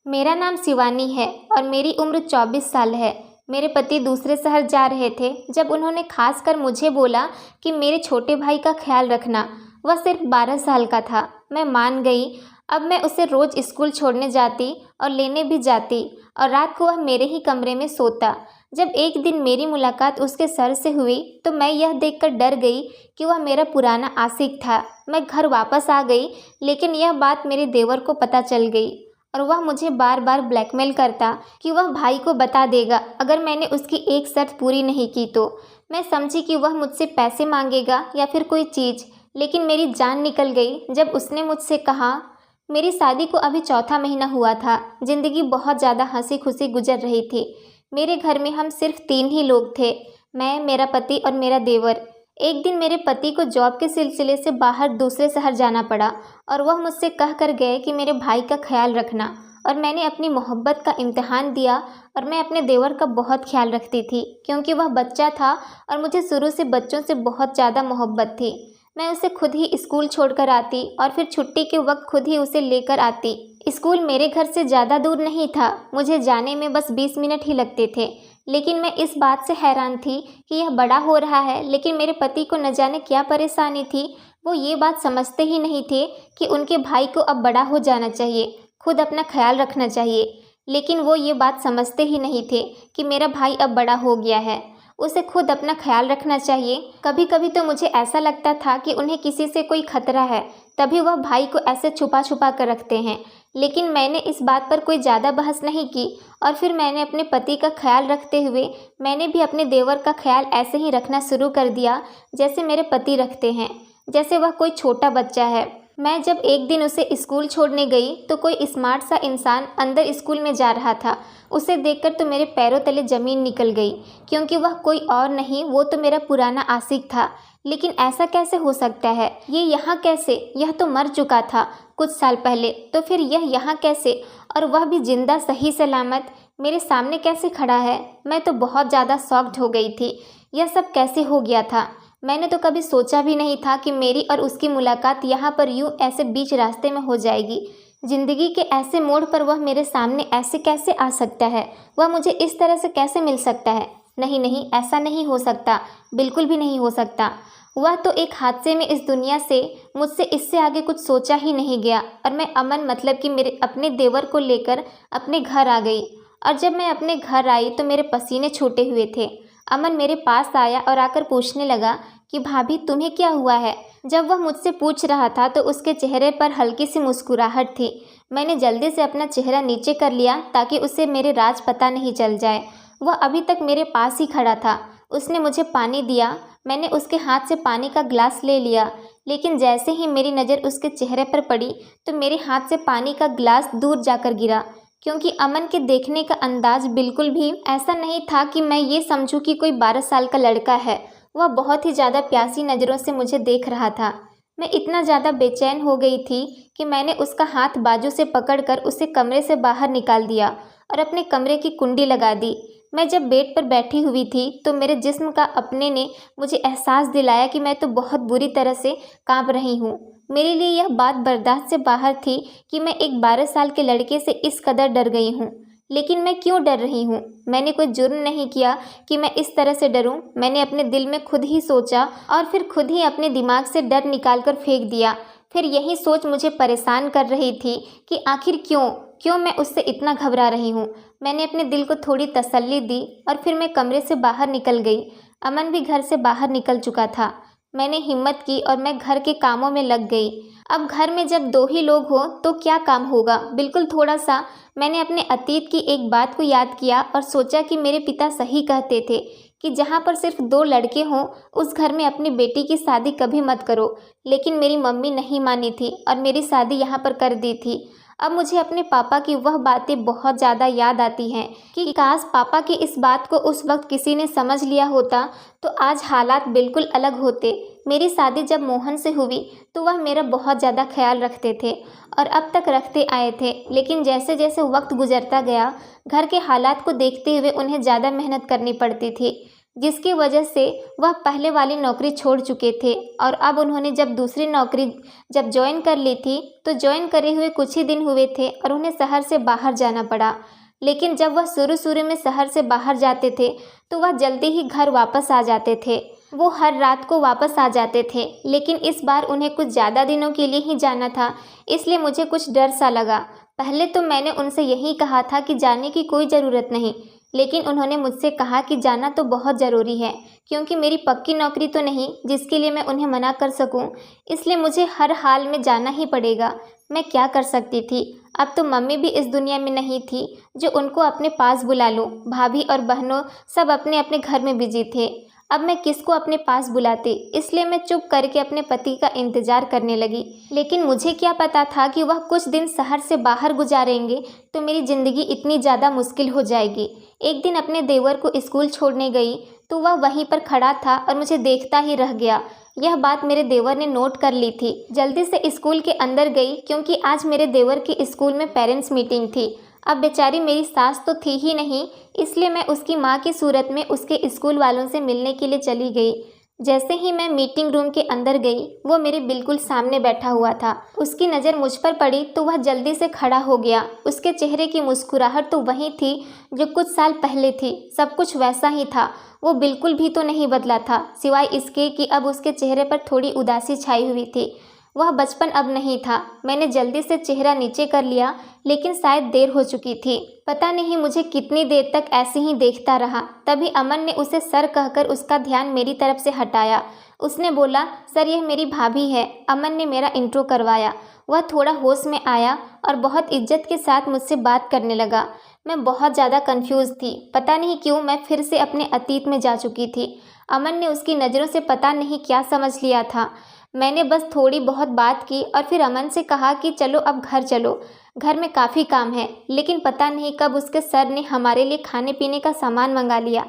मेरा नाम शिवानी है और मेरी उम्र 24 साल है। मेरे पति दूसरे शहर जा रहे थे जब उन्होंने खास कर मुझे बोला कि मेरे छोटे भाई का ख्याल रखना। वह सिर्फ 12 साल का था। मैं मान गई। अब मैं उसे रोज़ स्कूल छोड़ने जाती और लेने भी जाती और रात को वह मेरे ही कमरे में सोता। जब एक दिन मेरी मुलाकात उसके सर से हुई तो मैं यह देखकर डर गई कि वह मेरा पुराना आशिक था। मैं घर वापस आ गई, लेकिन यह बात मेरे देवर को पता चल गई और वह मुझे बार बार ब्लैकमेल करता कि वह भाई को बता देगा अगर मैंने उसकी एक शर्त पूरी नहीं की तो। मैं समझी कि वह मुझसे पैसे मांगेगा या फिर कोई चीज़, लेकिन मेरी जान निकल गई जब उसने मुझसे कहा। मेरी शादी को अभी चौथा महीना हुआ था। ज़िंदगी बहुत ज़्यादा हंसी खुशी गुजर रही थी। मेरे घर में हम सिर्फ 3 ही लोग थे, मैं, मेरा पति और मेरा देवर। एक दिन मेरे पति को जॉब के सिलसिले से बाहर दूसरे शहर जाना पड़ा और वह मुझसे कह कर गए कि मेरे भाई का ख्याल रखना। और मैंने अपनी मोहब्बत का इम्तिहान दिया और मैं अपने देवर का बहुत ख्याल रखती थी क्योंकि वह बच्चा था और मुझे शुरू से बच्चों से बहुत ज़्यादा मोहब्बत थी। मैं उसे खुद ही स्कूल छोड़कर आती और फिर छुट्टी के वक्त खुद ही उसे लेकर आती। स्कूल मेरे घर से ज़्यादा दूर नहीं था, मुझे जाने में बस 20 मिनट ही लगते थे। लेकिन मैं इस बात से हैरान थी कि यह बड़ा हो रहा है, लेकिन मेरे पति को न जाने क्या परेशानी थी। वो ये बात समझते ही नहीं थे कि उनके भाई को अब बड़ा हो जाना चाहिए, खुद अपना ख्याल रखना चाहिए। लेकिन वो ये बात समझते ही नहीं थे कि मेरा भाई अब बड़ा हो गया है, उसे खुद अपना ख्याल रखना चाहिए। कभी कभी तो मुझे ऐसा लगता था कि उन्हें किसी से कोई खतरा है, तभी वह भाई को ऐसे छुपा छुपा कर रखते हैं। लेकिन मैंने इस बात पर कोई ज़्यादा बहस नहीं की और फिर मैंने अपने पति का ख्याल रखते हुए मैंने भी अपने देवर का ख्याल ऐसे ही रखना शुरू कर दिया जैसे मेरे पति रखते हैं, जैसे वह कोई छोटा बच्चा है। मैं जब एक दिन उसे स्कूल छोड़ने गई तो कोई स्मार्ट सा इंसान अंदर स्कूल में जा रहा था। उसे देखकर तो मेरे पैरों तले ज़मीन निकल गई, क्योंकि वह कोई और नहीं, वो तो मेरा पुराना आशिक था। लेकिन ऐसा कैसे हो सकता है? ये यहाँ कैसे? यह तो मर चुका था कुछ साल पहले, तो फिर यह यहाँ कैसे? और वह भी जिंदा सही सलामत मेरे सामने कैसे खड़ा है? मैं तो बहुत ज़्यादा शॉक्ड हो गई थी। यह सब कैसे हो गया था? मैंने तो कभी सोचा भी नहीं था कि मेरी और उसकी मुलाकात यहाँ पर यूँ ऐसे बीच रास्ते में हो जाएगी। ज़िंदगी के ऐसे मोड़ पर वह मेरे सामने ऐसे कैसे आ सकता है? वह मुझे इस तरह से कैसे मिल सकता है? नहीं नहीं, ऐसा नहीं हो सकता, बिल्कुल भी नहीं हो सकता। वह तो एक हादसे में इस दुनिया से, मुझसे इससे आगे कुछ सोचा ही नहीं गया और मैं अमन मतलब कि मेरे अपने देवर को लेकर अपने घर आ गई। और जब मैं अपने घर आई तो मेरे पसीने छूटे हुए थे। अमन मेरे पास आया और आकर पूछने लगा कि भाभी तुम्हें क्या हुआ है? जब वह मुझसे पूछ रहा था तो उसके चेहरे पर हल्की सी मुस्कुराहट थी। मैंने जल्दी से अपना चेहरा नीचे कर लिया ताकि उसे मेरे राज पता नहीं चल जाए। वह अभी तक मेरे पास ही खड़ा था। उसने मुझे पानी दिया। मैंने उसके हाथ से पानी का गिलास ले लिया, लेकिन जैसे ही मेरी नज़र उसके चेहरे पर पड़ी तो मेरे हाथ से पानी का गिलास दूर जाकर गिरा, क्योंकि अमन के देखने का अंदाज बिल्कुल भी ऐसा नहीं था कि मैं ये समझूं कि कोई 12 साल का लड़का है। वह बहुत ही ज़्यादा प्यासी नज़रों से मुझे देख रहा था। मैं इतना ज़्यादा बेचैन हो गई थी कि मैंने उसका हाथ बाजू से पकड़कर उसे कमरे से बाहर निकाल दिया और अपने कमरे की कुंडी लगा दी। मैं जब बेड पर बैठी हुई थी तो मेरे जिस्म का अपने ने मुझे एहसास दिलाया कि मैं तो बहुत बुरी तरह से काँप रही हूँ। मेरे लिए यह बात बर्दाश्त से बाहर थी कि मैं एक 12 साल के लड़के से इस कदर डर गई हूँ। लेकिन मैं क्यों डर रही हूँ? मैंने कोई जुर्म नहीं किया कि मैं इस तरह से डरूं। मैंने अपने दिल में खुद ही सोचा और फिर खुद ही अपने दिमाग से डर निकाल कर फेंक दिया। फिर यही सोच मुझे परेशान कर रही थी कि आखिर क्यों मैं उससे इतना घबरा रही हूँ। मैंने अपने दिल को थोड़ी तसल्ली दी और फिर मैं कमरे से बाहर निकल गई। अमन भी घर से बाहर निकल चुका था। मैंने हिम्मत की और मैं घर के कामों में लग गई। अब घर में जब 2 ही लोग हो तो क्या काम होगा? बिल्कुल थोड़ा सा मैंने अपने अतीत की एक बात को याद किया और सोचा कि मेरे पिता सही कहते थे कि जहाँ पर सिर्फ 2 लड़के हों उस घर में अपनी बेटी की शादी कभी मत करो। लेकिन मेरी मम्मी नहीं मानी थी और मेरी शादी यहाँ पर कर दी थी। अब मुझे अपने पापा की वह बातें बहुत ज़्यादा याद आती हैं कि काश पापा की इस बात को उस वक्त किसी ने समझ लिया होता तो आज हालात बिल्कुल अलग होते। मेरी शादी जब मोहन से हुई तो वह मेरा बहुत ज़्यादा ख्याल रखते थे और अब तक रखते आए थे। लेकिन जैसे जैसे वक्त गुजरता गया घर के हालात को देखते हुए उन्हें ज़्यादा मेहनत करनी पड़ती थी। जिसकी वजह से वह पहले वाली नौकरी छोड़ चुके थे और अब उन्होंने जब दूसरी नौकरी जब ज्वाइन कर ली थी तो ज्वाइन करे हुए कुछ ही दिन हुए थे और उन्हें शहर से बाहर जाना पड़ा। लेकिन जब वह शुरू में शहर से बाहर जाते थे तो वह जल्दी ही घर वापस आ जाते थे। वो हर रात को वापस आ जाते थे, लेकिन इस बार उन्हें कुछ ज़्यादा दिनों के लिए ही जाना था, इसलिए मुझे कुछ डर सा लगा। पहले तो मैंने उनसे यही कहा था कि जाने की कोई ज़रूरत नहीं, लेकिन उन्होंने मुझसे कहा कि जाना तो बहुत ज़रूरी है, क्योंकि मेरी पक्की नौकरी तो नहीं जिसके लिए मैं उन्हें मना कर सकूं, इसलिए मुझे हर हाल में जाना ही पड़ेगा। मैं क्या कर सकती थी? अब तो मम्मी भी इस दुनिया में नहीं थी जो उनको अपने पास बुला लूं। भाभी और बहनों सब अपने अपने घर में बिजी थे। अब मैं किसको अपने पास बुलाती, इसलिए मैं चुप करके अपने पति का इंतज़ार करने लगी। लेकिन मुझे क्या पता था कि वह कुछ दिन शहर से बाहर गुजारेंगे तो मेरी ज़िंदगी इतनी ज़्यादा मुश्किल हो जाएगी। एक दिन अपने देवर को स्कूल छोड़ने गई तो वह वहीं पर खड़ा था और मुझे देखता ही रह गया। यह बात मेरे देवर ने नोट कर ली थी। जल्दी से स्कूल के अंदर गई क्योंकि आज मेरे देवर की स्कूल में पेरेंट्स मीटिंग थी। अब बेचारी मेरी सास तो थी ही नहीं, इसलिए मैं उसकी माँ की सूरत में उसके स्कूल वालों से मिलने के लिए चली गई। जैसे ही मैं मीटिंग रूम के अंदर गई, वो मेरे बिल्कुल सामने बैठा हुआ था। उसकी नज़र मुझ पर पड़ी तो वह जल्दी से खड़ा हो गया। उसके चेहरे की मुस्कुराहट तो वही थी जो कुछ साल पहले थी। सब कुछ वैसा ही था, वो बिल्कुल भी तो नहीं बदला था, सिवाय इसके कि अब उसके चेहरे पर थोड़ी उदासी छाई हुई थी। वह बचपन अब नहीं था। मैंने जल्दी से चेहरा नीचे कर लिया, लेकिन शायद देर हो चुकी थी। पता नहीं मुझे कितनी देर तक ऐसे ही देखता रहा। तभी अमन ने उसे सर कहकर उसका ध्यान मेरी तरफ से हटाया। उसने बोला, सर यह मेरी भाभी है। अमन ने मेरा इंट्रो करवाया। वह थोड़ा होश में आया और बहुत इज्जत के साथ मुझसे बात करने लगा। मैं बहुत ज़्यादा कंफ्यूज थी। पता नहीं क्यों मैं फिर से अपने अतीत में जा चुकी थी। अमन ने उसकी नज़रों से पता नहीं क्या समझ लिया था। मैंने बस थोड़ी बहुत बात की और फिर अमन से कहा कि चलो अब घर चलो, घर में काफ़ी काम है। लेकिन पता नहीं कब उसके सर ने हमारे लिए खाने पीने का सामान मंगा लिया।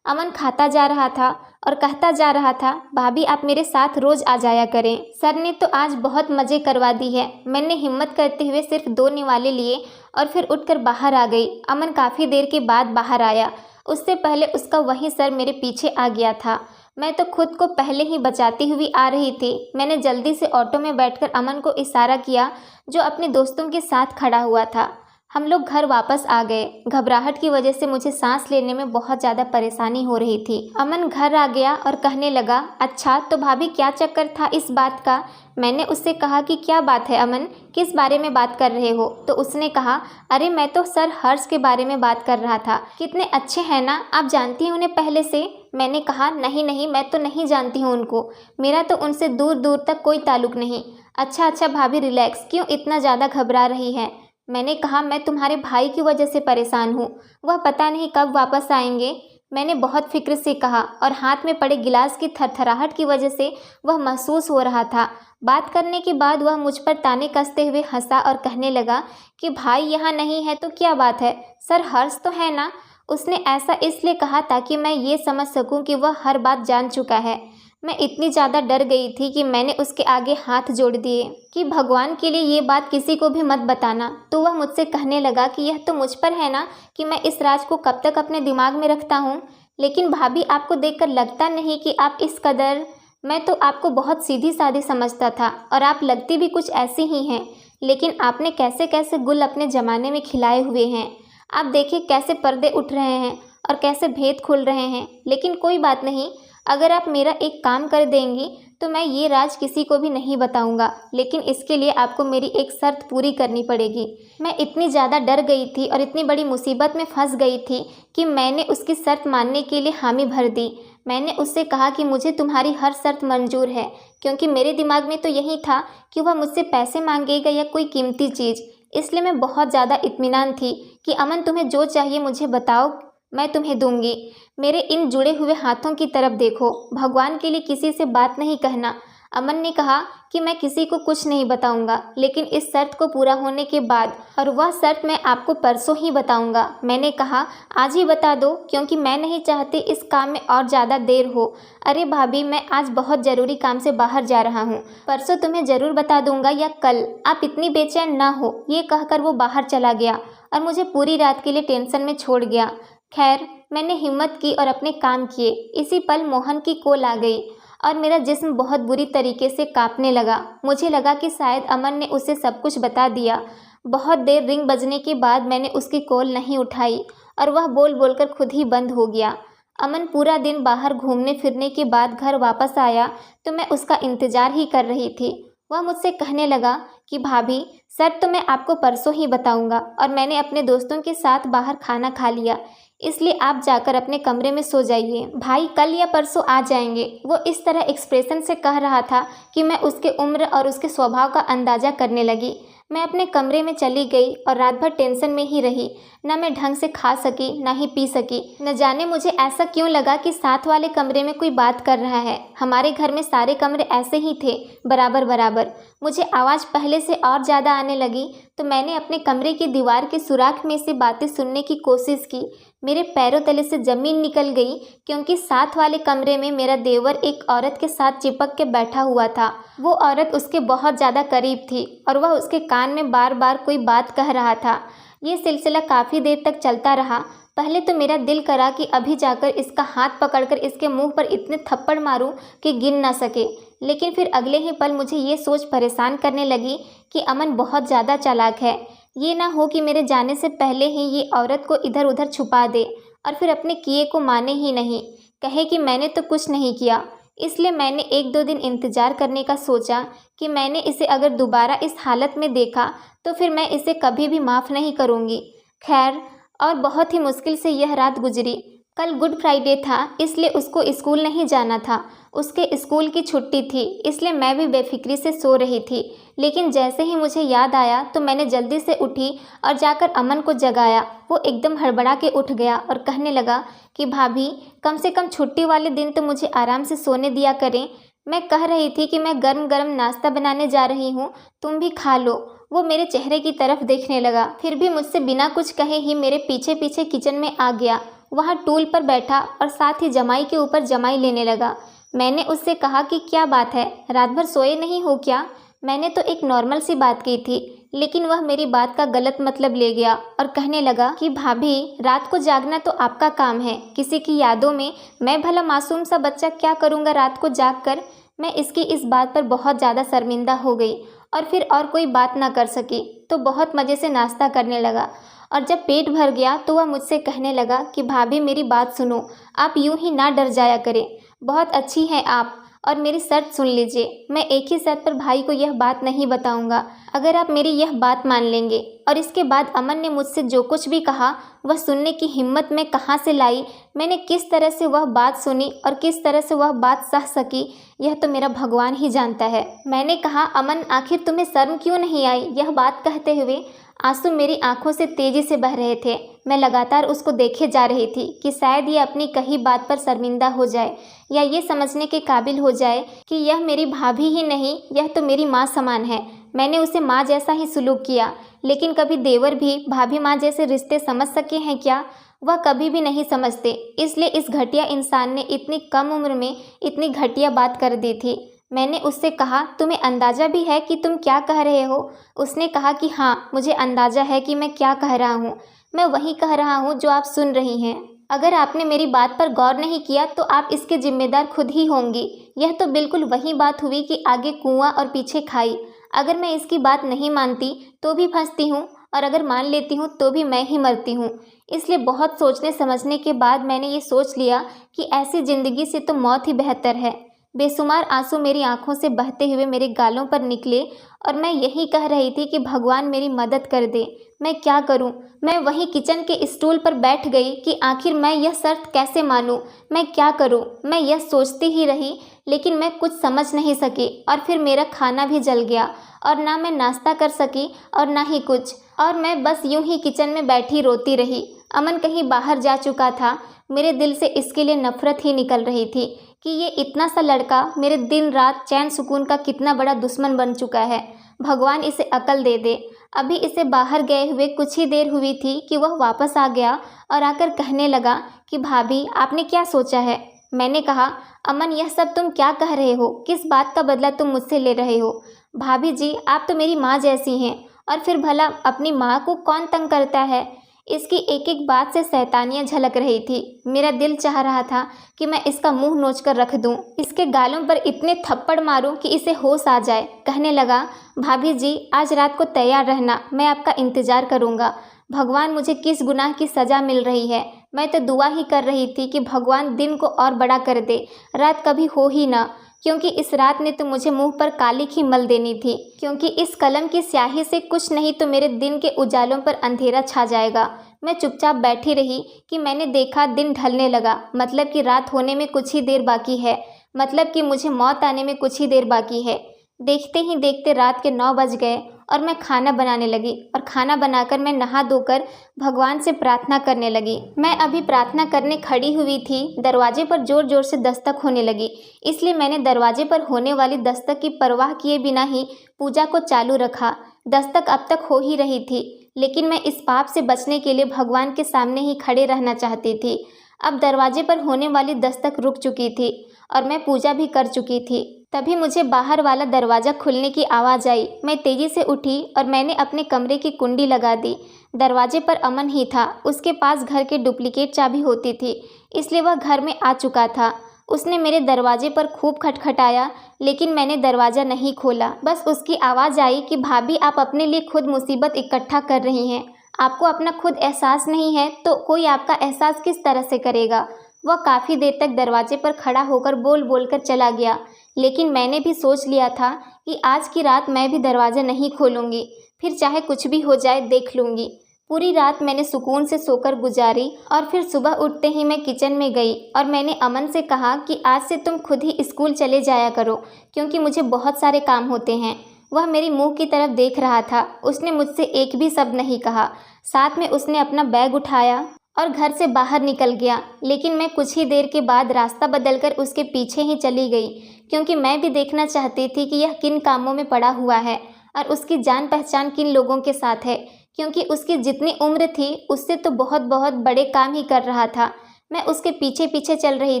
अमन खाता जा रहा था और कहता जा रहा था, भाभी आप मेरे साथ रोज़ आ जाया करें, सर ने तो आज बहुत मज़े करवा दी है। मैंने हिम्मत करते हुए सिर्फ 2 निवाले लिए और फिर उठकर बाहर आ गई। अमन काफ़ी देर के बाद बाहर आया। उससे पहले उसका वही सर मेरे पीछे आ गया था। मैं तो खुद को पहले ही बचाती हुई आ रही थी। मैंने जल्दी से ऑटो में बैठकर अमन को इशारा किया जो अपने दोस्तों के साथ खड़ा हुआ था। हम लोग घर वापस आ गए। घबराहट की वजह से मुझे सांस लेने में बहुत ज़्यादा परेशानी हो रही थी। अमन घर आ गया और कहने लगा, अच्छा तो भाभी क्या चक्कर था इस बात का? मैंने उससे कहा कि क्या बात है अमन, किस बारे में बात कर रहे हो? तो उसने कहा, अरे मैं तो सर हर्ष के बारे में बात कर रहा था। कितने अच्छे हैं ना, आप जानती हैं उन्हें पहले से? मैंने कहा, नहीं नहीं, मैं तो नहीं जानती हूँ उनको, मेरा तो उनसे दूर दूर तक कोई ताल्लुक़ नहीं। अच्छा भाभी रिलैक्स, क्यों इतना ज़्यादा घबरा रही है? मैंने कहा, मैं तुम्हारे भाई की वजह से परेशान हूँ, वह पता नहीं कब वापस आएंगे। मैंने बहुत फिक्र से कहा और हाथ में पड़े गिलास की थरथराहट की वजह से वह महसूस हो रहा था। बात करने के बाद वह मुझ पर ताने कसते हुए हंसा और कहने लगा कि भाई यहाँ नहीं है तो क्या बात है, सर हर्ष तो है ना? उसने ऐसा इसलिए कहा ताकि मैं ये समझ सकूं कि वह हर बात जान चुका है। मैं इतनी ज़्यादा डर गई थी कि मैंने उसके आगे हाथ जोड़ दिए कि भगवान के लिए ये बात किसी को भी मत बताना। तो वह मुझसे कहने लगा कि यह तो मुझ पर है ना कि मैं इस राज को कब तक अपने दिमाग में रखता हूँ। लेकिन भाभी आपको देखकर लगता नहीं कि आप इस कदर, मैं तो आपको बहुत सीधी सादी समझता था और आप लगती भी कुछ ऐसी ही हैं। लेकिन आपने कैसे कैसे गुल अपने ज़माने में खिलाए हुए हैं। आप देखिए कैसे पर्दे उठ रहे हैं और कैसे भेद खुल रहे हैं। लेकिन कोई बात नहीं, अगर आप मेरा एक काम कर देंगी तो मैं ये राज किसी को भी नहीं बताऊंगा। लेकिन इसके लिए आपको मेरी एक शर्त पूरी करनी पड़ेगी। मैं इतनी ज़्यादा डर गई थी और इतनी बड़ी मुसीबत में फंस गई थी कि मैंने उसकी शर्त मानने के लिए हामी भर दी। मैंने उससे कहा कि मुझे तुम्हारी हर शर्त मंजूर है, क्योंकि मेरे दिमाग में तो यही था कि वह मुझसे पैसे मांगेगा या कोई कीमती चीज़। इसलिए मैं बहुत ज़्यादा इत्मीनान थी कि अमन तुम्हें जो चाहिए मुझे बताओ, मैं तुम्हें दूंगी। मेरे इन जुड़े हुए हाथों की तरफ देखो, भगवान के लिए किसी से बात नहीं कहना। अमन ने कहा कि मैं किसी को कुछ नहीं बताऊंगा, लेकिन इस शर्त को पूरा होने के बाद, और वह शर्त मैं आपको परसों ही बताऊंगा। मैंने कहा, आज ही बता दो, क्योंकि मैं नहीं चाहती इस काम में और ज़्यादा देर हो। अरे भाभी, मैं आज बहुत ज़रूरी काम से बाहर जा रहा हूँ, परसों तुम्हें ज़रूर बता दूंगा या कल, आप इतनी बेचैन ना हो। ये कहकर वो बाहर चला गया और मुझे पूरी रात के लिए टेंशन में छोड़ गया। खैर मैंने हिम्मत की और अपने काम किए। इसी पल मोहन की कॉल आ गई और मेरा जिस्म बहुत बुरी तरीके से कांपने लगा। मुझे लगा कि शायद अमन ने उसे सब कुछ बता दिया। बहुत देर रिंग बजने के बाद मैंने उसकी कॉल नहीं उठाई और वह बोल बोलकर खुद ही बंद हो गया। अमन पूरा दिन बाहर घूमने फिरने के बाद घर वापस आया तो मैं उसका इंतज़ार ही कर रही थी। वह मुझसे कहने लगा कि भाभी, सर तो मैं आपको परसों ही बताऊंगा और मैंने अपने दोस्तों के साथ बाहर खाना खा लिया, इसलिए आप जाकर अपने कमरे में सो जाइए। भाई कल या परसों आ जाएंगे। वो इस तरह एक्सप्रेशन से कह रहा था कि मैं उसके उम्र और उसके स्वभाव का अंदाज़ा करने लगी। मैं अपने कमरे में चली गई और रात भर टेंशन में ही रही। न मैं ढंग से खा सकी न ही पी सकी। न जाने मुझे ऐसा क्यों लगा कि साथ वाले कमरे में कोई बात कर रहा है। हमारे घर में सारे कमरे ऐसे ही थे, बराबर बराबर। मुझे आवाज़ पहले से और ज़्यादा आने लगी तो मैंने अपने कमरे की दीवार के सुराख में से बातें सुनने की कोशिश की। मेरे पैरों तले से ज़मीन निकल गई क्योंकि साथ वाले कमरे में मेरा देवर एक औरत के साथ चिपक के बैठा हुआ था। वो औरत उसके बहुत ज़्यादा करीब थी और वह उसके कान में बार बार कोई बात कह रहा था। ये सिलसिला काफ़ी देर तक चलता रहा। पहले तो मेरा दिल करा कि अभी जाकर इसका हाथ पकड़कर इसके मुंह पर इतने थप्पड़ मारूं कि गिन ना सके, लेकिन फिर अगले ही पल मुझे ये सोच परेशान करने लगी कि अमन बहुत ज़्यादा चालाक है। ये ना हो कि मेरे जाने से पहले ही ये औरत को इधर उधर छुपा दे और फिर अपने किए को माने ही नहीं, कहे कि मैंने तो कुछ नहीं किया। इसलिए मैंने 1-2 दिन इंतज़ार करने का सोचा कि मैंने इसे अगर दोबारा इस हालत में देखा तो फिर मैं इसे कभी भी माफ़ नहीं करूँगी। खैर, और बहुत ही मुश्किल से यह रात गुजरी। कल गुड फ्राइडे था, इसलिए उसको स्कूल नहीं जाना था। उसके स्कूल की छुट्टी थी, इसलिए मैं भी बेफिक्री से सो रही थी। लेकिन जैसे ही मुझे याद आया तो मैंने जल्दी से उठी और जाकर अमन को जगाया। वो एकदम हड़बड़ा के उठ गया और कहने लगा कि भाभी, कम से कम छुट्टी वाले दिन तो मुझे आराम से सोने दिया करें। मैं कह रही थी कि मैं गर्म गर्म नाश्ता बनाने जा रही हूँ, तुम भी खा लो। वो मेरे चेहरे की तरफ देखने लगा, फिर भी मुझसे बिना कुछ कहे ही मेरे पीछे पीछे किचन में आ गया। वहाँ टूल पर बैठा और साथ ही जमाई के ऊपर जमाई लेने लगा। मैंने उससे कहा कि क्या बात है, रात भर सोए नहीं हो क्या? मैंने तो एक नॉर्मल सी बात की थी, लेकिन वह मेरी बात का गलत मतलब ले गया और कहने लगा कि भाभी, रात को जागना तो आपका काम है, किसी की यादों में। मैं भला मासूम सा बच्चा क्या करूँगा रात को जाग कर? मैं इसकी इस बात पर बहुत ज़्यादा शर्मिंदा हो गई और फिर और कोई बात ना कर सकी तो बहुत मज़े से नाश्ता करने लगा। और जब पेट भर गया तो वह मुझसे कहने लगा कि भाभी, मेरी बात सुनो, आप यूं ही ना डर जाया करें, बहुत अच्छी हैं आप, और मेरी शर्त सुन लीजिए। मैं एक ही शर्त पर भाई को यह बात नहीं बताऊंगा, अगर आप मेरी यह बात मान लेंगे। और इसके बाद अमन ने मुझसे जो कुछ भी कहा वह सुनने की हिम्मत मैं कहाँ से लाई। मैंने किस तरह से वह बात सुनी और किस तरह से वह बात सह सकी, यह तो मेरा भगवान ही जानता है। मैंने कहा, अमन, आखिर तुम्हें शर्म क्यों नहीं आई? यह बात कहते हुए आंसू मेरी आंखों से तेजी से बह रहे थे। मैं लगातार उसको देखे जा रही थी कि शायद ये अपनी कही बात पर शर्मिंदा हो जाए या ये समझने के काबिल हो जाए कि यह मेरी भाभी ही नहीं, यह तो मेरी माँ समान है। मैंने उसे माँ जैसा ही सुलूक किया, लेकिन कभी देवर भी भाभी माँ जैसे रिश्ते समझ सके हैं क्या? वह कभी भी नहीं समझते। इसलिए इस घटिया इंसान ने इतनी कम उम्र में इतनी घटिया बात कर दी थी। मैंने उससे कहा, तुम्हें अंदाज़ा भी है कि तुम क्या कह रहे हो? उसने कहा कि हाँ, मुझे अंदाज़ा है कि मैं क्या कह रहा हूँ। मैं वही कह रहा हूँ जो आप सुन रही हैं। अगर आपने मेरी बात पर गौर नहीं किया तो आप इसके जिम्मेदार खुद ही होंगी। यह तो बिल्कुल वही बात हुई कि आगे कुआं और पीछे खाई। अगर मैं इसकी बात नहीं मानती तो भी फंसती हूँ और अगर मान लेती हूँ तो भी मैं ही मरती हूँ। इसलिए बहुत सोचने समझने के बाद मैंने ये सोच लिया कि ऐसी ज़िंदगी से तो मौत ही बेहतर है। बेशुमार आंसू मेरी आंखों से बहते हुए मेरे गालों पर निकले और मैं यही कह रही थी कि भगवान मेरी मदद कर दे। मैं क्या करूं? मैं वहीं किचन के स्टूल पर बैठ गई कि आखिर मैं यह शर्त कैसे मानूं? मैं क्या करूं? मैं यह सोचती ही रही, लेकिन मैं कुछ समझ नहीं सकी और फिर मेरा खाना भी जल गया और ना मैं नाश्ता कर सकी और ना ही कुछ, और मैं बस यूं ही किचन में बैठी रोती रही। अमन कहीं बाहर जा चुका था। मेरे दिल से इसके लिए नफरत ही निकल रही थी कि ये इतना सा लड़का मेरे दिन रात चैन सुकून का कितना बड़ा दुश्मन बन चुका है। भगवान इसे अकल दे दे। अभी इसे बाहर गए हुए कुछ ही देर हुई थी कि वह वापस आ गया और आकर कहने लगा कि भाभी, आपने क्या सोचा है? मैंने कहा, अमन, यह सब तुम क्या कह रहे हो? किस बात का बदला तुम मुझसे ले रहे हो? भाभी जी, आप तो मेरी माँ जैसी हैं, और फिर भला अपनी माँ को कौन तंग करता है? इसकी एक एक बात से शैतानियाँ झलक रही थी। मेरा दिल चाह रहा था कि मैं इसका मुंह नोच कर रख दूं, इसके गालों पर इतने थप्पड़ मारूं कि इसे होश आ जाए। कहने लगा, भाभी जी आज रात को तैयार रहना, मैं आपका इंतज़ार करूंगा। भगवान मुझे किस गुनाह की सज़ा मिल रही है। मैं तो दुआ ही कर रही थी कि भगवान दिन को और बड़ा कर दे, रात कभी हो ही ना, क्योंकि इस रात ने तो मुझे मुंह पर कालिक ही मल देनी थी। क्योंकि इस कलम की स्याही से कुछ नहीं तो मेरे दिन के उजालों पर अंधेरा छा जाएगा। मैं चुपचाप बैठी रही कि मैंने देखा दिन ढलने लगा, मतलब कि रात होने में कुछ ही देर बाकी है, मतलब कि मुझे मौत आने में कुछ ही देर बाकी है। देखते ही देखते रात के 9 बज गए और मैं खाना बनाने लगी और खाना बनाकर मैं नहा धोकर भगवान से प्रार्थना करने लगी। मैं अभी प्रार्थना करने खड़ी हुई थी, दरवाजे पर ज़ोर ज़ोर से दस्तक होने लगी, इसलिए मैंने दरवाजे पर होने वाली दस्तक की परवाह किए बिना ही पूजा को चालू रखा। दस्तक अब तक हो ही रही थी, लेकिन मैं इस पाप से बचने के लिए भगवान के सामने ही खड़े रहना चाहती थी। अब दरवाजे पर होने वाली दस्तक रुक चुकी थी और मैं पूजा भी कर चुकी थी। तभी मुझे बाहर वाला दरवाज़ा खुलने की आवाज़ आई। मैं तेज़ी से उठी और मैंने अपने कमरे की कुंडी लगा दी। दरवाजे पर अमन ही था, उसके पास घर के डुप्लीकेट चाबी होती थी, इसलिए वह घर में आ चुका था। उसने मेरे दरवाजे पर खूब खटखटाया, लेकिन मैंने दरवाज़ा नहीं खोला। बस उसकी आवाज़ आई कि भाभी आप अपने लिए खुद मुसीबत इकट्ठा कर रही हैं, आपको अपना खुद एहसास नहीं है तो कोई आपका एहसास किस तरह से करेगा। वह काफ़ी देर तक दरवाजे पर खड़ा होकर बोल बोल कर चला गया, लेकिन मैंने भी सोच लिया था कि आज की रात मैं भी दरवाज़ा नहीं खोलूँगी, फिर चाहे कुछ भी हो जाए देख लूँगी। पूरी रात मैंने सुकून से सोकर गुजारी और फिर सुबह उठते ही मैं किचन में गई और मैंने अमन से कहा कि आज से तुम खुद ही स्कूल चले जाया करो, क्योंकि मुझे बहुत सारे काम होते हैं। वह मेरी मुंह की तरफ देख रहा था, उसने मुझसे एक भी शब्द नहीं कहा। साथ में उसने अपना बैग उठाया और घर से बाहर निकल गया, लेकिन मैं कुछ ही देर के बाद रास्ता बदलकर उसके पीछे ही चली गई, क्योंकि मैं भी देखना चाहती थी कि यह किन कामों में पड़ा हुआ है और उसकी जान पहचान किन लोगों के साथ है, क्योंकि उसकी जितनी उम्र थी उससे तो बहुत बहुत बड़े काम ही कर रहा था। मैं उसके पीछे पीछे चल रही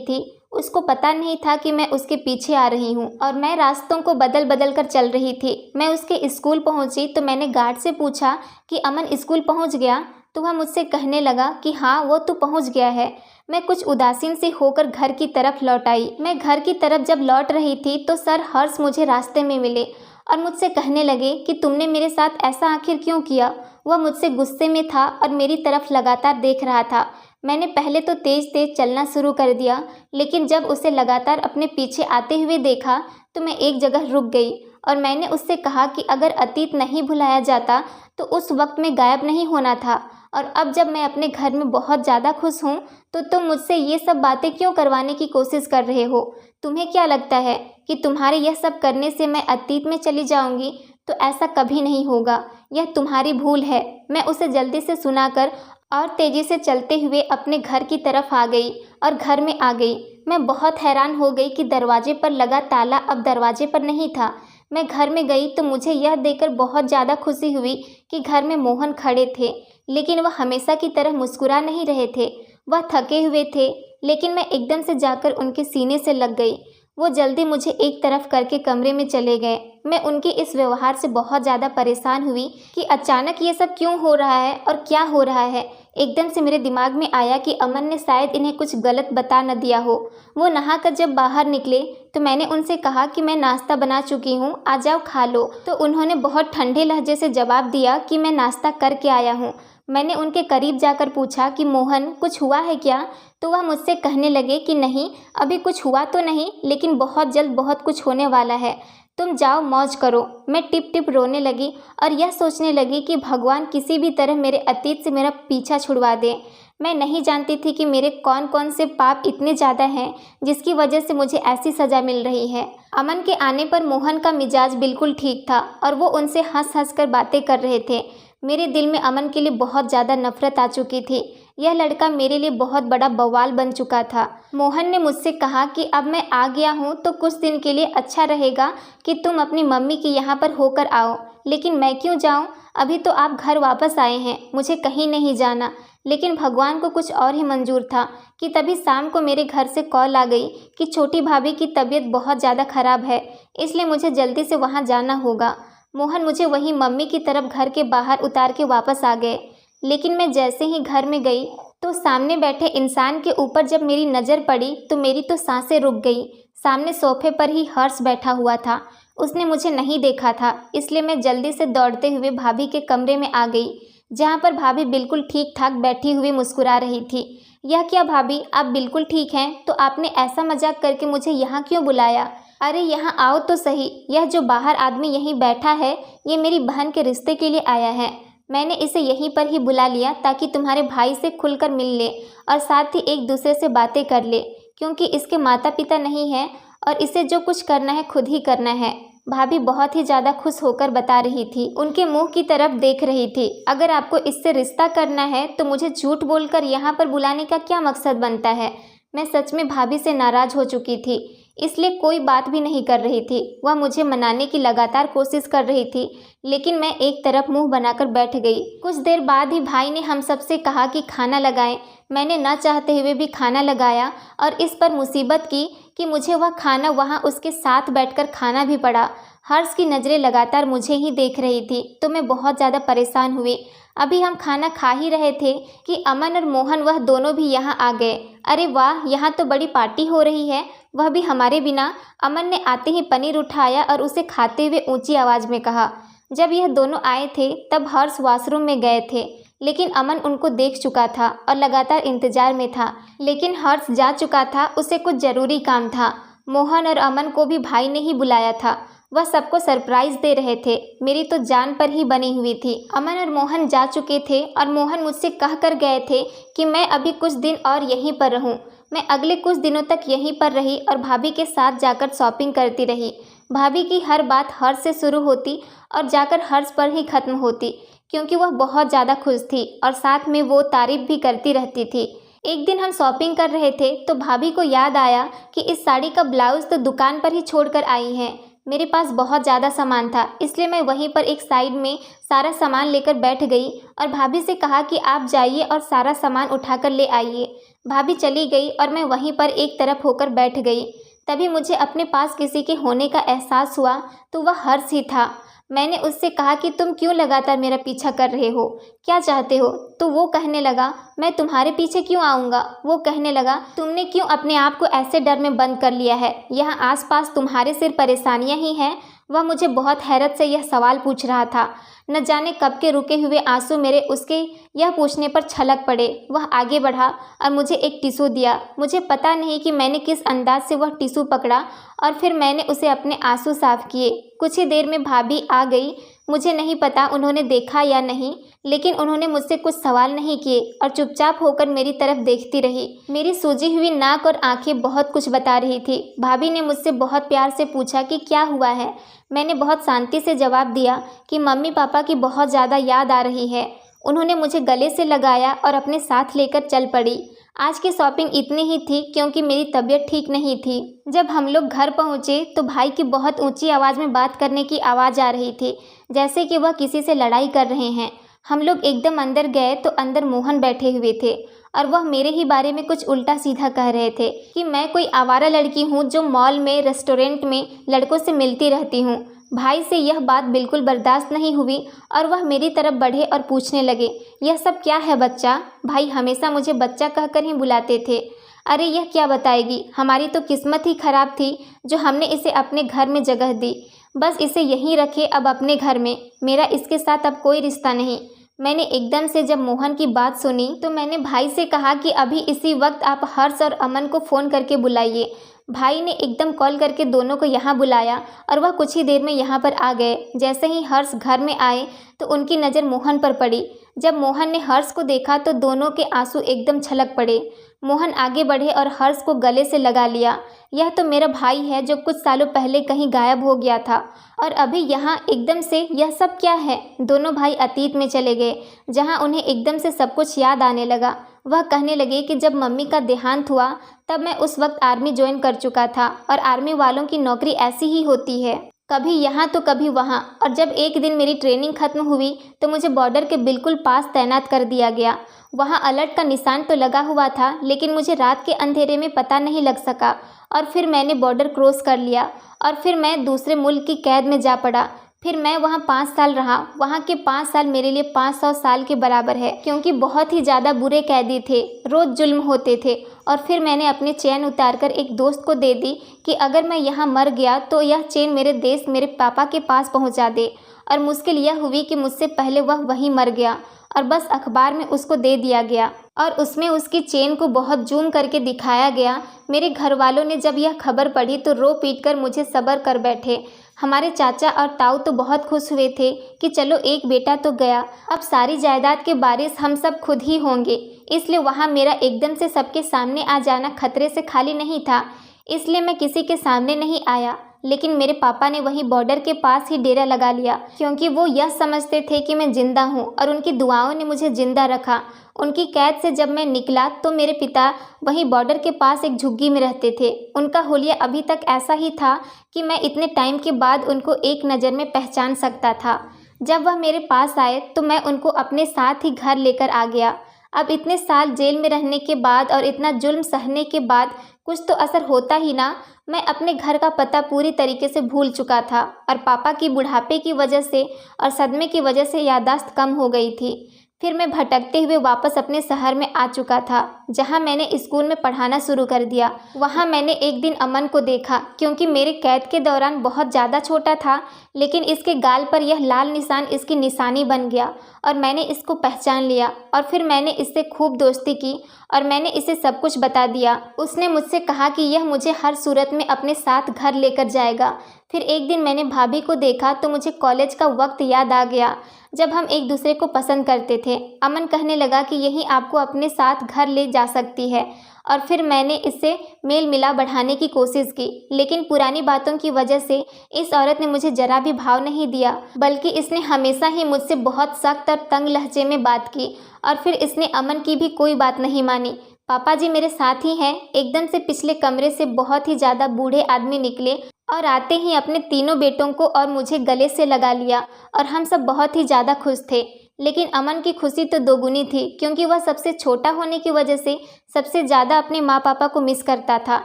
थी, उसको पता नहीं था कि मैं उसके पीछे आ रही हूँ और मैं रास्तों को बदल बदल कर चल रही थी। मैं उसके स्कूल पहुँची तो मैंने गार्ड से पूछा कि अमन स्कूल पहुँच गया, तो वह मुझसे कहने लगा कि हाँ वो तो पहुँच गया है। मैं कुछ उदासीन सी होकर घर की तरफ लौट आई। मैं घर की तरफ जब लौट रही थी तो सर हर्ष मुझे रास्ते में मिले और मुझसे कहने लगे कि तुमने मेरे साथ ऐसा आखिर क्यों किया। वह मुझसे गुस्से में था और मेरी तरफ लगातार देख रहा था। मैंने पहले तो तेज़ तेज़ चलना शुरू कर दिया, लेकिन जब उसे लगातार अपने पीछे आते हुए देखा तो मैं एक जगह रुक गई और मैंने उससे कहा कि अगर अतीत नहीं भुलाया जाता तो उस वक्त में गायब नहीं होना था, और अब जब मैं अपने घर में बहुत ज़्यादा खुश हूँ तो तुम मुझसे ये सब बातें क्यों करवाने की कोशिश कर रहे हो। तुम्हें क्या लगता है कि तुम्हारे यह सब करने से मैं अतीत में चली जाऊँगी? तो ऐसा कभी नहीं होगा, यह तुम्हारी भूल है। मैं उसे जल्दी से सुनाकर और तेज़ी से चलते हुए अपने घर की तरफ आ गई और घर में आ गई। मैं बहुत हैरान हो गई कि दरवाजे पर लगा ताला अब दरवाजे पर नहीं था। मैं घर में गई तो मुझे यह देखकर बहुत ज़्यादा खुशी हुई कि घर में मोहन खड़े थे, लेकिन वह हमेशा की तरह मुस्कुरा नहीं रहे थे। वह थके हुए थे, लेकिन मैं एकदम से जाकर उनके सीने से लग गई। वो जल्दी मुझे एक तरफ करके कमरे में चले गए। मैं उनके इस व्यवहार से बहुत ज़्यादा परेशान हुई कि अचानक ये सब क्यों हो रहा है और क्या हो रहा है। एकदम से मेरे दिमाग में आया कि अमन ने शायद इन्हें कुछ गलत बता न दिया हो। वो नहाकर जब बाहर निकले तो मैंने उनसे कहा कि मैं नाश्ता बना चुकी हूँ, आ जाओ खा लो। तो उन्होंने बहुत ठंडे लहजे से जवाब दिया कि मैं नाश्ता करके आया हूँ। मैंने उनके करीब जाकर पूछा कि मोहन कुछ हुआ है क्या? तो वह मुझसे कहने लगे कि नहीं, अभी कुछ हुआ तो नहीं, लेकिन बहुत जल्द बहुत कुछ होने वाला है। तुम जाओ मौज करो। मैं टिप टिप रोने लगी और यह सोचने लगी कि भगवान किसी भी तरह मेरे अतीत से मेरा पीछा छुड़वा दे। मैं नहीं जानती थी कि मेरे कौन कौन से पाप इतने ज़्यादा हैं जिसकी वजह से मुझे ऐसी सज़ा मिल रही है। अमन के आने पर मोहन का मिजाज बिल्कुल ठीक था और वो उनसे हंस हंस कर बातें कर रहे थे। मेरे दिल में अमन के लिए बहुत ज़्यादा नफरत आ चुकी थी। यह लड़का मेरे लिए बहुत बड़ा बवाल बन चुका था। मोहन ने मुझसे कहा कि अब मैं आ गया हूँ तो कुछ दिन के लिए अच्छा रहेगा कि तुम अपनी मम्मी के यहाँ पर होकर आओ। लेकिन मैं क्यों जाऊँ? अभी तो आप घर वापस आए हैं, मुझे कहीं नहीं जाना। लेकिन भगवान को कुछ और ही मंजूर था कि तभी शाम को मेरे घर से कॉल आ गई कि छोटी भाभी की तबीयत बहुत ज़्यादा ख़राब है, इसलिए मुझे जल्दी से वहाँ जाना होगा। मोहन मुझे वहीं मम्मी की तरफ घर के बाहर उतार के वापस आ गए। लेकिन मैं जैसे ही घर में गई तो सामने बैठे इंसान के ऊपर जब मेरी नज़र पड़ी तो मेरी तो सांसें रुक गई। सामने सोफे पर ही हर्ष बैठा हुआ था। उसने मुझे नहीं देखा था, इसलिए मैं जल्दी से दौड़ते हुए भाभी के कमरे में आ गई, जहाँ पर भाभी बिल्कुल ठीक ठाक बैठी हुई मुस्कुरा रही थी। यह क्या भाभी, आप बिल्कुल ठीक हैं? तो आपने ऐसा मजाक करके मुझे यहाँ क्यों बुलाया? अरे यहाँ आओ तो सही। यह जो बाहर आदमी यहीं बैठा है, ये मेरी बहन के रिश्ते के लिए आया है। मैंने इसे यहीं पर ही बुला लिया ताकि तुम्हारे भाई से खुलकर मिल ले और साथ ही एक दूसरे से बातें कर ले, क्योंकि इसके माता पिता नहीं हैं और इसे जो कुछ करना है खुद ही करना है। भाभी बहुत ही ज़्यादा खुश होकर बता रही थी, उनके मुंह की तरफ देख रही थी। अगर आपको इससे रिश्ता करना है तो मुझे झूठ बोलकर यहाँ पर बुलाने का क्या मकसद बनता है? मैं सच में भाभी से नाराज़ हो चुकी थी, इसलिए कोई बात भी नहीं कर रही थी। वह मुझे मनाने की लगातार कोशिश कर रही थी, लेकिन मैं एक तरफ मुंह बनाकर बैठ गई। कुछ देर बाद ही भाई ने हम सबसे कहा कि खाना लगाएं। मैंने न चाहते हुए भी खाना लगाया और इस पर मुसीबत की कि मुझे वह खाना वहाँ उसके साथ बैठकर खाना भी पड़ा। हर्ष की नज़रें लगातार मुझे ही देख रही थी, तो मैं बहुत ज़्यादा परेशान हुई। अभी हम खाना खा ही रहे थे कि अमन और मोहन वह दोनों भी यहाँ आ गए। अरे वाह, यहाँ तो बड़ी पार्टी हो रही है, वह भी हमारे बिना। अमन ने आते ही पनीर उठाया और उसे खाते हुए ऊंची आवाज़ में कहा। जब यह दोनों आए थे तब हर्ष वॉशरूम में गए थे, लेकिन अमन उनको देख चुका था और लगातार इंतजार में था। लेकिन हर्ष जा चुका था, उसे कुछ ज़रूरी काम था। मोहन और अमन को भी भाई ने ही बुलाया था, वह सबको सरप्राइज दे रहे थे। मेरी तो जान पर ही बनी हुई थी। अमन और मोहन जा चुके थे और मोहन मुझसे कह कर गए थे कि मैं अभी कुछ दिन और यहीं पर रहूं। मैं अगले कुछ दिनों तक यहीं पर रही और भाभी के साथ जाकर शॉपिंग करती रही। भाभी की हर बात हर्ष से शुरू होती और जाकर हर्ष पर ही ख़त्म होती, क्योंकि वह बहुत ज़्यादा खुश थी और साथ में वो तारीफ़ भी करती रहती थी। एक दिन हम शॉपिंग कर रहे थे तो भाभी को याद आया कि इस साड़ी का ब्लाउज़ तो दुकान पर ही छोड़कर आई हैं। मेरे पास बहुत ज़्यादा सामान था, इसलिए मैं वहीं पर एक साइड में सारा सामान लेकर बैठ गई और भाभी से कहा कि आप जाइए और सारा सामान उठाकर ले आइए। भाभी चली गई और मैं वहीं पर एक तरफ होकर बैठ गई। तभी मुझे अपने पास किसी के होने का एहसास हुआ, तो वह हर्ष ही था। मैंने उससे कहा कि तुम क्यों लगातार मेरा पीछा कर रहे हो, क्या चाहते हो? तो वो कहने लगा, मैं तुम्हारे पीछे क्यों आऊँगा। वो कहने लगा, तुमने क्यों अपने आप को ऐसे डर में बंद कर लिया है? यहाँ आसपास तुम्हारे सिर्फ परेशानियाँ ही हैं। वह मुझे बहुत हैरत से यह सवाल पूछ रहा था। न जाने कब के रुके हुए आंसू मेरे उसके यह पूछने पर छलक पड़े। वह आगे बढ़ा और मुझे एक टिश्यू दिया। मुझे पता नहीं कि मैंने किस अंदाज से वह टिश्यू पकड़ा और फिर मैंने उसे अपने आंसू साफ किए। कुछ ही देर में भाभी आ गई। मुझे नहीं पता उन्होंने देखा या नहीं, लेकिन उन्होंने मुझसे कुछ सवाल नहीं किए और चुपचाप होकर मेरी तरफ देखती रही। मेरी सूजी हुई नाक और आंखें बहुत कुछ बता रही थी। भाभी ने मुझसे बहुत प्यार से पूछा कि क्या हुआ है। मैंने बहुत शांति से जवाब दिया कि मम्मी पापा की बहुत ज़्यादा याद आ रही है। उन्होंने मुझे गले से लगाया और अपने साथ लेकर चल पड़ी। आज की शॉपिंग इतनी ही थी क्योंकि मेरी तबीयत ठीक नहीं थी। जब हम लोग घर पहुँचे तो भाई की बहुत ऊंची आवाज़ में बात करने की आवाज़ आ रही थी, जैसे कि वह किसी से लड़ाई कर रहे हैं। हम लोग एकदम अंदर गए तो अंदर मोहन बैठे हुए थे और वह मेरे ही बारे में कुछ उल्टा सीधा कह रहे थे कि मैं कोई आवारा लड़की हूँ जो मॉल में, रेस्टोरेंट में लड़कों से मिलती रहती हूँ। भाई से यह बात बिल्कुल बर्दाश्त नहीं हुई और वह मेरी तरफ बढ़े और पूछने लगे, यह सब क्या है बच्चा? भाई हमेशा मुझे बच्चा कहकर ही बुलाते थे। अरे यह क्या बताएगी, हमारी तो किस्मत ही खराब थी जो हमने इसे अपने घर में जगह दी। बस इसे यहीं रखे अब अपने घर में, मेरा इसके साथ अब कोई रिश्ता नहीं। मैंने एकदम से जब मोहन की बात सुनी तो मैंने भाई से कहा कि अभी इसी वक्त आप हर्ष और अमन को फ़ोन करके बुलाइए। भाई ने एकदम कॉल करके दोनों को यहाँ बुलाया और वह कुछ ही देर में यहाँ पर आ गए। जैसे ही हर्ष घर में आए तो उनकी नज़र मोहन पर पड़ी। जब मोहन ने हर्ष को देखा तो दोनों के आंसू एकदम छलक पड़े। मोहन आगे बढ़े और हर्ष को गले से लगा लिया। यह तो मेरा भाई है जो कुछ सालों पहले कहीं गायब हो गया था और अभी यहाँ एकदम से यह सब क्या है? दोनों भाई अतीत में चले गए, जहाँ उन्हें एकदम से सब कुछ याद आने लगा। वह कहने लगे कि जब मम्मी का देहांत हुआ तब मैं उस वक्त आर्मी ज्वाइन कर चुका था और आर्मी वालों की नौकरी ऐसी ही होती है, कभी यहाँ तो कभी वहाँ। और जब एक दिन मेरी ट्रेनिंग ख़त्म हुई तो मुझे बॉर्डर के बिल्कुल पास तैनात कर दिया गया। वहाँ अलर्ट का निशान तो लगा हुआ था, लेकिन मुझे रात के अंधेरे में पता नहीं लग सका और फिर मैंने बॉर्डर क्रॉस कर लिया और फिर मैं दूसरे मुल्क की कैद में जा पड़ा। फिर मैं वहाँ 5 साल रहा। वहाँ के 5 साल मेरे लिए 500 साल के बराबर है, क्योंकि बहुत ही ज़्यादा बुरे कैदी थे, रोज़ जुल्म होते थे। और फिर मैंने अपनी चेन उतारकर एक दोस्त को दे दी कि अगर मैं यहाँ मर गया तो यह चेन मेरे देश मेरे पापा के पास पहुँचा दे। और मुश्किल यह हुई कि मुझसे पहले वह वहीं मर गया और बस अखबार में उसको दे दिया गया और उसमें उसकी चेन को बहुत जूम करके दिखाया गया। मेरे घर वालों ने जब यह खबर पढ़ी तो रो पीट कर मुझे सब्र कर बैठे। हमारे चाचा और ताऊ तो बहुत खुश हुए थे कि चलो एक बेटा तो गया, अब सारी जायदाद के वारिस हम सब खुद ही होंगे। इसलिए वहाँ मेरा एकदम से सबके सामने आ जाना खतरे से खाली नहीं था, इसलिए मैं किसी के सामने नहीं आया। लेकिन मेरे पापा ने वहीं बॉर्डर के पास ही डेरा लगा लिया, क्योंकि वो यह समझते थे कि मैं जिंदा हूँ और उनकी दुआओं ने मुझे जिंदा रखा। उनकी कैद से जब मैं निकला तो मेरे पिता वहीं बॉर्डर के पास एक झुग्गी में रहते थे। उनका हुलिया अभी तक ऐसा ही था कि मैं इतने टाइम के बाद उनको एक नज़र में पहचान सकता था। जब वह मेरे पास आए तो मैं उनको अपने साथ ही घर लेकर आ गया। अब इतने साल जेल में रहने के बाद और इतना जुल्म सहने के बाद कुछ तो असर होता ही ना। मैं अपने घर का पता पूरी तरीके से भूल चुका था और पापा की बुढ़ापे की वजह से और सदमे की वजह से याददाश्त कम हो गई थी। फिर मैं भटकते हुए वापस अपने शहर में आ चुका था, जहां मैंने स्कूल में पढ़ाना शुरू कर दिया। वहां मैंने एक दिन अमन को देखा, क्योंकि मेरे कैद के दौरान बहुत ज़्यादा छोटा था, लेकिन इसके गाल पर यह लाल निशान इसकी निशानी बन गया और मैंने इसको पहचान लिया। और फिर मैंने इससे खूब दोस्ती की और मैंने इसे सब कुछ बता दिया। उसने मुझसे कहा कि यह मुझे हर सूरत में अपने साथ घर लेकर जाएगा। फिर एक दिन मैंने भाभी को देखा तो मुझे कॉलेज का वक्त याद आ गया, जब हम एक दूसरे को पसंद करते थे। अमन कहने लगा कि यही आपको अपने साथ घर ले जा सकती है, और फिर मैंने इससे मेल मिलाप बढ़ाने की कोशिश की, लेकिन पुरानी बातों की वजह से इस औरत ने मुझे जरा भी भाव नहीं दिया, बल्कि इसने हमेशा ही मुझसे बहुत सख्त और तंग लहजे में बात की। और फिर इसने अमन की भी कोई बात नहीं मानी। पापा जी मेरे साथ ही हैं। एकदम से पिछले कमरे से बहुत ही ज़्यादा बूढ़े आदमी निकले और आते ही अपने तीनों बेटों को और मुझे गले से लगा लिया और हम सब बहुत ही ज़्यादा खुश थे। लेकिन अमन की खुशी तो दोगुनी थी, क्योंकि वह सबसे छोटा होने की वजह से सबसे ज़्यादा अपने माँ पापा को मिस करता था।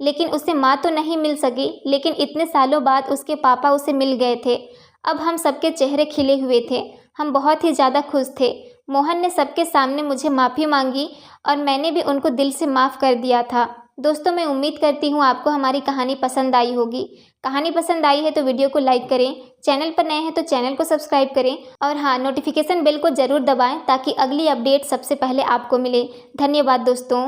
लेकिन उसे माँ तो नहीं मिल सकी, लेकिन इतने सालों बाद उसके पापा उसे मिल गए थे। अब हम सबके चेहरे खिले हुए थे, हम बहुत ही ज़्यादा खुश थे। मोहन ने सबके सामने मुझे माफ़ी मांगी और मैंने भी उनको दिल से माफ़ कर दिया था। दोस्तों, मैं उम्मीद करती हूँ आपको हमारी कहानी पसंद आई होगी। कहानी पसंद आई है तो वीडियो को लाइक करें, चैनल पर नए हैं तो चैनल को सब्सक्राइब करें और हाँ, नोटिफिकेशन बेल को ज़रूर दबाएं ताकि अगली अपडेट सबसे पहले आपको मिले। धन्यवाद दोस्तों।